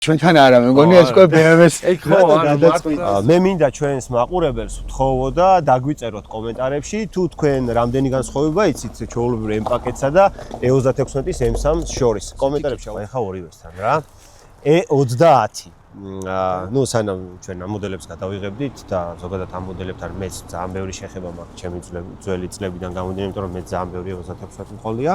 ჩვენთან არა მეგონი ეს უკვე BMW-ს მე მინდა ჩვენს მაყურებელს ვთხოვო და დაგვიწეროთ კომენტარებში თუ თქვენ რამდენი განსხვავება იცით ჩვეულებრივ M-პაკეტსა და E36-ის M3-ს შორის კომენტარებში ახლა ორივესთან რა E30 ну სანამ ჩვენ ამ მოდელებს გადავიღებდით და ზოგადად ამ მოდელებთან მეც ძალიან ბევრი შეხება მაქვს ჩემი ძველი წლებიდან გამომდინარე იმიტომ რომ მე ძალიან ბევრი E36 მყოლია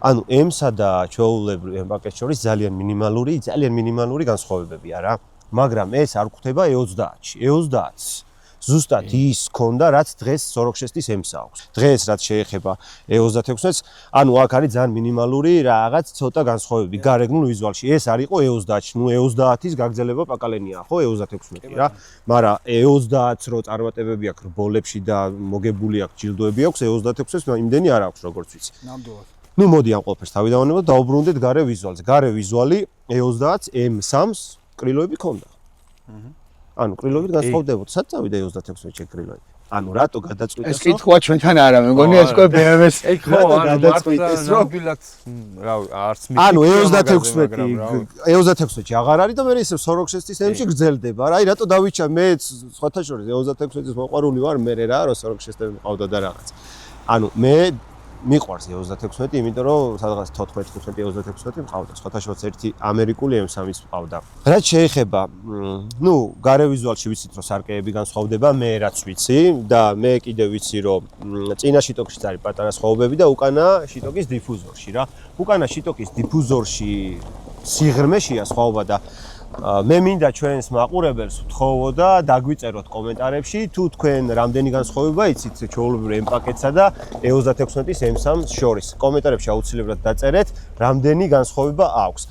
ანუ M-სა და ჩვეულებრივ M-პაკეტს შორის ძალიან მინიმალური განსხვავებებია რა. მაგრამ ეს არ გვხვდება E30-ში. E30-ს ზუსტად ის ქონდა, რაც დღეს 46-ის M-ს აქვს. დღეს რაც შეეხება E36-ს, ანუ აქ არის ძალიან მინიმალური რაღაც ცოტა განსხვავებები გარეგნულ ვიზუალში. ეს არ იყო E30-ში. ნუ E30-ის გაგრძელება პაკალენია, ხო, E36 რა. მაგრამ E30-ს რო წარმატებები აქვს რბოლებში და მოგებული აქვს ჯილდოები აქვს, E36-ს იმდენი არ აქვს, როგორც ვიცი. ნამდვილად. ну მოდი ამ ყველაფერს თავი დავანებოთ დაუბრუნდეთ გარე ვიზუალზე. გარე ვიზუალი E30 M3-ს კრილოები ქონდა. ანუ კრილოებით განსხვავდებოდა. სად წავიდა E36-ში კრილოები? ანუ რატო გადაწყვიტეს? ეს კითხვა ჩვენთან არა მეგონი ეს უკვე BMW-ს გადაწყვიტეს რომ ნამდვილად რავი არც მის ანუ E36-ში აღარ არის და მე ისე 46-ის M-ში გრძელდება რა. აი რატო დავიჩა მე სხვათა შორის E36-ის მოყვარული ვარ მე რა რომ 46-ს მყავდა და რაღაც. ანუ მე მიყვარს E36, იმიტომ რომ სადღაც 14-15 E36 მყავდა. სხვათა შორის ერთი ამერიკული M3-ის მყავდა. რაც შეეხება, ну, გარე ვიზუალში ვიცით რომ სარკეები განსხვავდება, მე რაც ვიცი და მე კიდე ვიცი რომ წინა შიტოკშიც არის პატარა სხვაობები და უკანა შიტოკის დიფუზორში რა. უკანა შიტოკის დიფუზორში სიღრმეშია სხვაობა და მე მინდა ჩვენს მაყურებელს ვთხოვო და დაგვიწეროთ კომენტარებში თუ თქვენ რამდენი განსხვავება იცით ჩვეულებრივ M-პაკეტსა და E36-ის M3-ს შორის. კომენტარებში აუცილებლად დაწერეთ, რამდენი განსხვავება აქვს.